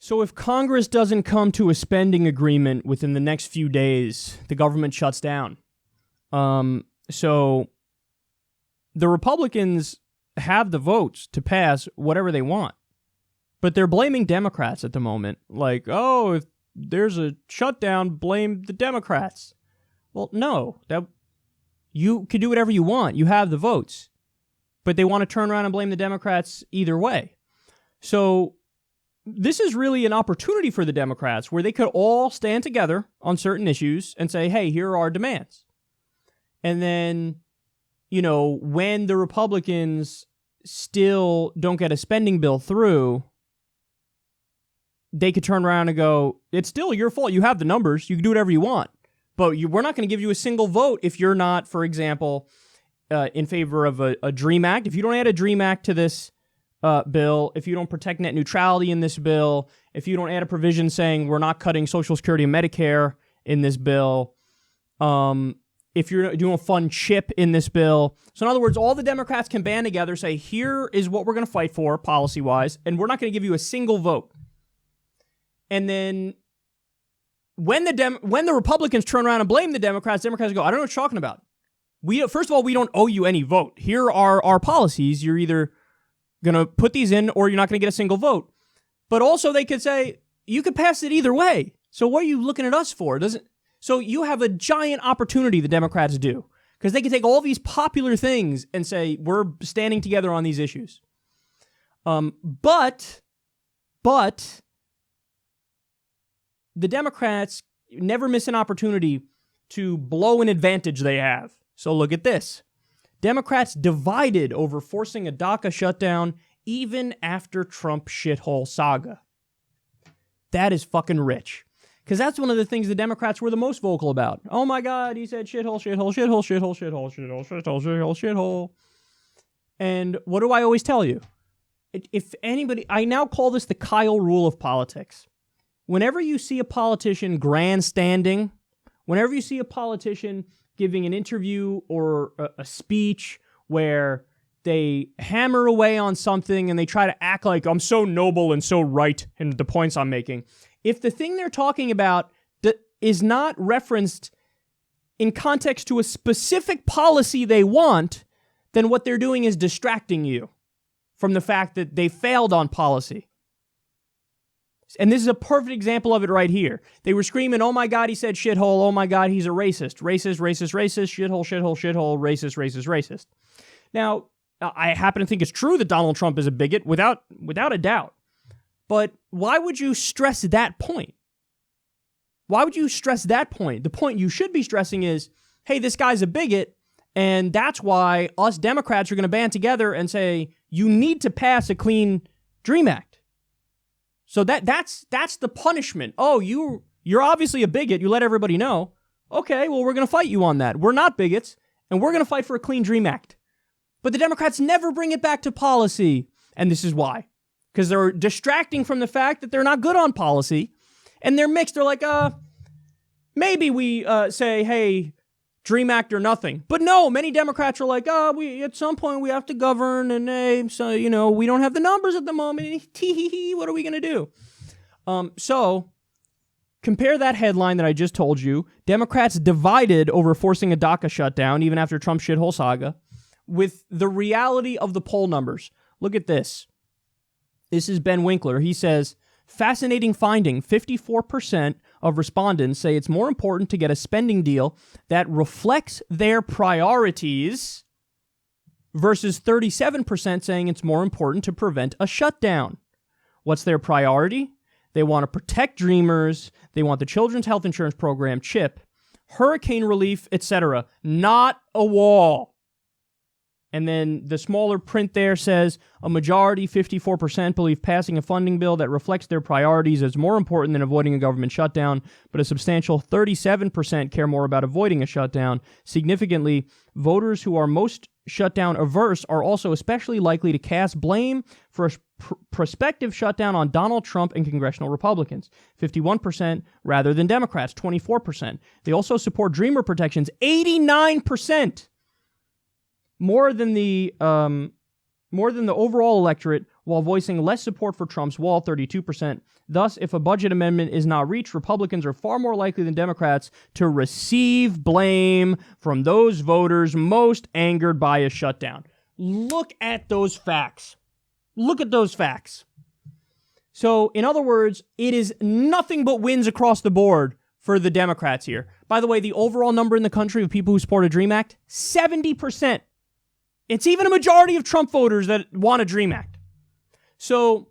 So if Congress doesn't come to a spending agreement within the next few days, the government shuts down. So the Republicans have the votes to pass whatever they want, but they're blaming Democrats at the moment. Like, oh, if there's a shutdown, blame the Democrats. Well, no, you can do whatever you want. You have the votes, but they want to turn around and blame the Democrats either way. So this is really an opportunity for the Democrats where they could all stand together on certain issues and say, hey, here are our demands. And then, when the Republicans still don't get a spending bill through, they could turn around and go, it's still your fault. You have the numbers. You can do whatever you want. But we're not going to give you a single vote if you're not, for example, in favor of a DREAM Act. If you don't add a DREAM Act to this bill, if you don't protect net neutrality in this bill, if you don't add a provision saying we're not cutting Social Security and Medicare in this bill, if you're doing a fund chip in this bill. So in other words, all the Democrats can band together, say, here is what we're going to fight for policy-wise, and we're not going to give you a single vote. And then when the Republicans turn around and blame the Democrats go, I don't know what you're talking about. First of all, we don't owe you any vote. Here are our policies. You're either going to put these in or you're not going to get a single vote. But also they could say, you could pass it either way. So what are you looking at us for? So you have a giant opportunity, the Democrats do, because they can take all these popular things and say, we're standing together on these issues. But the Democrats never miss an opportunity to blow an advantage they have. So look at this. Democrats divided over forcing a DACA shutdown even after Trump shithole saga. That is fucking rich. Because that's one of the things the Democrats were the most vocal about. Oh my God, he said shithole, shithole, shithole, shithole, shithole, shithole, shithole, shithole, shithole. And what do I always tell you? If anybody, I now call this the Kyle rule of politics. Whenever you see a politician grandstanding, whenever you see a politician giving an interview or a speech where they hammer away on something and they try to act like I'm so noble and so right in the points I'm making, if the thing they're talking about is not referenced in context to a specific policy they want, then what they're doing is distracting you from the fact that they failed on policy. And this is a perfect example of it right here. They were screaming, oh my God, he said shithole. Oh my God, he's a racist. Racist, racist, racist, shithole, shithole, shithole, racist, racist, racist. Now, I happen to think it's true that Donald Trump is a bigot without a doubt. But why would you stress that point? Why would you stress that point? The point you should be stressing is, hey, this guy's a bigot, and that's why us Democrats are going to band together and say, you need to pass a clean DREAM Act. So that's the punishment. Oh, you're obviously a bigot. You let everybody know. Okay, well, we're going to fight you on that. We're not bigots, and we're going to fight for a clean DREAM Act. But the Democrats never bring it back to policy, and this is why. Because they're distracting from the fact that they're not good on policy, and they're mixed. They're like, maybe we say, hey, DREAM Act or nothing. But no, many Democrats are like, at some point we have to govern, and so, we don't have the numbers at the moment. What are we going to do? So compare that headline that I just told you, Democrats divided over forcing a DACA shutdown, even after Trump's shithole saga, with the reality of the poll numbers. Look at this. This is Ben Winkler. He says, fascinating finding, 54% of respondents say it's more important to get a spending deal that reflects their priorities versus 37% saying it's more important to prevent a shutdown. What's their priority? They want to protect dreamers. They want the Children's Health Insurance Program, CHIP, hurricane relief, etc., not a wall. And then the smaller print there says a majority, 54%, believe passing a funding bill that reflects their priorities is more important than avoiding a government shutdown, but a substantial 37% care more about avoiding a shutdown. Significantly, voters who are most shutdown averse are also especially likely to cast blame for a prospective shutdown on Donald Trump and congressional Republicans, 51% rather than Democrats, 24%. They also support dreamer protections, 89%. More than the overall electorate, while voicing less support for Trump's wall, 32%. Thus, if a budget amendment is not reached, Republicans are far more likely than Democrats to receive blame from those voters most angered by a shutdown. Look at those facts. Look at those facts. So, in other words, it is nothing but wins across the board for the Democrats here. By the way, the overall number in the country of people who support a DREAM Act, 70%. It's even a majority of Trump voters that want a DREAM Act. So,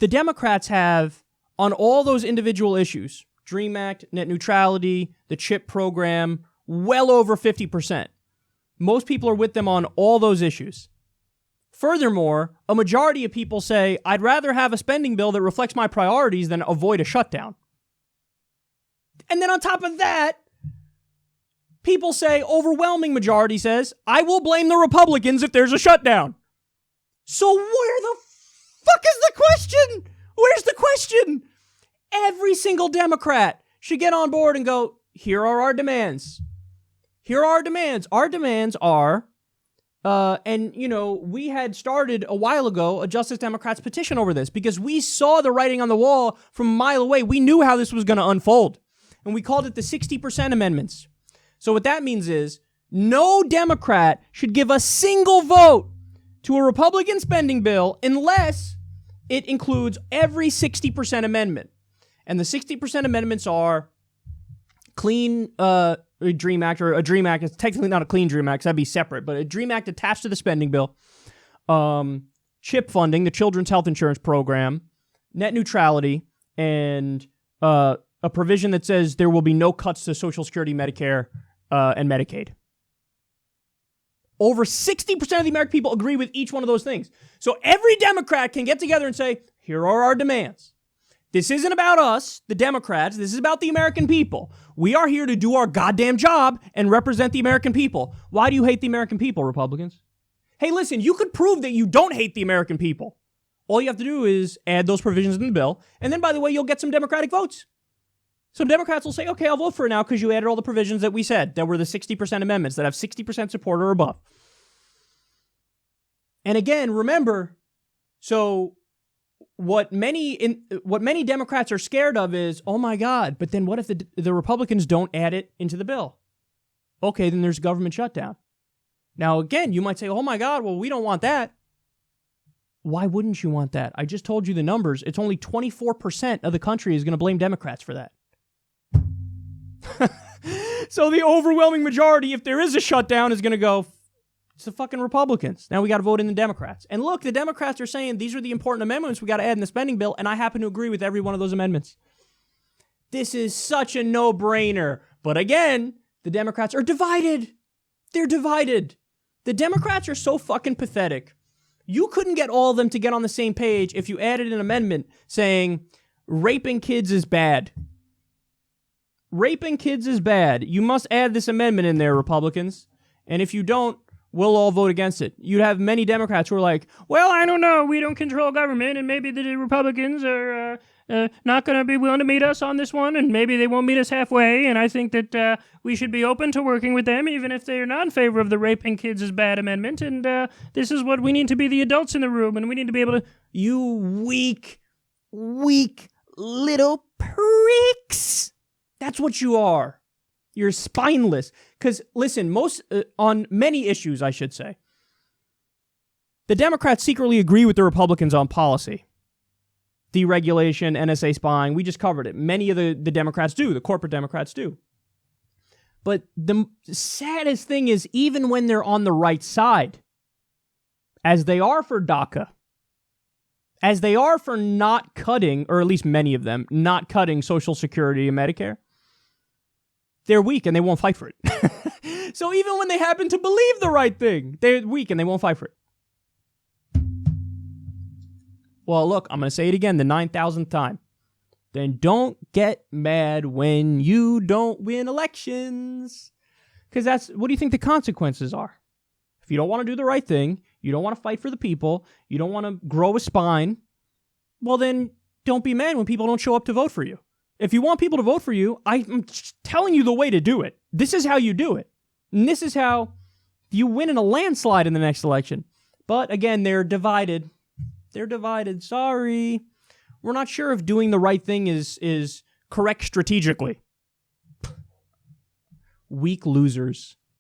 the Democrats have, on all those individual issues, DREAM Act, net neutrality, the CHIP program, well over 50%. Most people are with them on all those issues. Furthermore, a majority of people say, I'd rather have a spending bill that reflects my priorities than avoid a shutdown. And then on top of that, people say, overwhelming majority says, I will blame the Republicans if there's a shutdown. So where the fuck is the question? Where's the question? Every single Democrat should get on board and go, here are our demands. Here are our demands. Our demands are, we had started a while ago a Justice Democrats petition over this because we saw the writing on the wall from a mile away. We knew how this was going to unfold. And we called it the 60% amendments. So what that means is no Democrat should give a single vote to a Republican spending bill unless it includes every 60% amendment. And the 60% amendments are clean DREAM Act, or a DREAM Act. It's technically not a clean DREAM Act, 'cause that'd be separate, but a DREAM Act attached to the spending bill, CHIP funding, the Children's Health Insurance Program, net neutrality, and a provision that says there will be no cuts to Social Security, Medicare, and Medicaid. Over 60% of the American people agree with each one of those things. So every Democrat can get together and say, here are our demands. This isn't about us, the Democrats. This is about the American people. We are here to do our goddamn job and represent the American people. Why do you hate the American people, Republicans? Hey, listen, you could prove that you don't hate the American people. All you have to do is add those provisions in the bill. And then, by the way, you'll get some Democratic votes. Some Democrats will say, okay, I'll vote for it now because you added all the provisions that we said that were the 60% amendments that have 60% support or above. And again, remember, so what many Democrats are scared of is, oh my God, but then what if the Republicans don't add it into the bill? Okay, then there's government shutdown. Now, again, you might say, oh my God, well, we don't want that. Why wouldn't you want that? I just told you the numbers. It's only 24% of the country is going to blame Democrats for that. So the overwhelming majority, if there is a shutdown, is going to go, it's the fucking Republicans. Now we got to vote in the Democrats. And look, the Democrats are saying these are the important amendments we got to add in the spending bill, and I happen to agree with every one of those amendments. This is such a no-brainer. But again, the Democrats are divided. They're divided. The Democrats are so fucking pathetic. You couldn't get all of them to get on the same page if you added an amendment saying raping kids is bad. Raping kids is bad. You must add this amendment in there, Republicans. And if you don't, we'll all vote against it. You'd have many Democrats who are like, well, I don't know. We don't control government, and maybe the Republicans are not going to be willing to meet us on this one, and maybe they won't meet us halfway, and I think that we should be open to working with them, even if they're not in favor of the raping kids is bad amendment, and this is what we need to be the adults in the room, and we need to be able to... You weak little pricks. That's what you are. You're spineless. Because, listen, on many issues, I should say, the Democrats secretly agree with the Republicans on policy. Deregulation, NSA spying, we just covered it. Many of the Democrats do. The corporate Democrats do. But the saddest thing is, even when they're on the right side, as they are for DACA, as they are for not cutting, or at least many of them, not cutting Social Security and Medicare, they're weak and they won't fight for it. So even when they happen to believe the right thing, they're weak and they won't fight for it. Well, look, I'm going to say it again, the 9,000th time. Then don't get mad when you don't win elections. Because what do you think the consequences are? If you don't want to do the right thing, you don't want to fight for the people, you don't want to grow a spine, well then don't be mad when people don't show up to vote for you. If you want people to vote for you, I'm telling you the way to do it. This is how you do it. And this is how you win in a landslide in the next election. But again, they're divided. They're divided. Sorry. We're not sure if doing the right thing is correct strategically. Weak losers.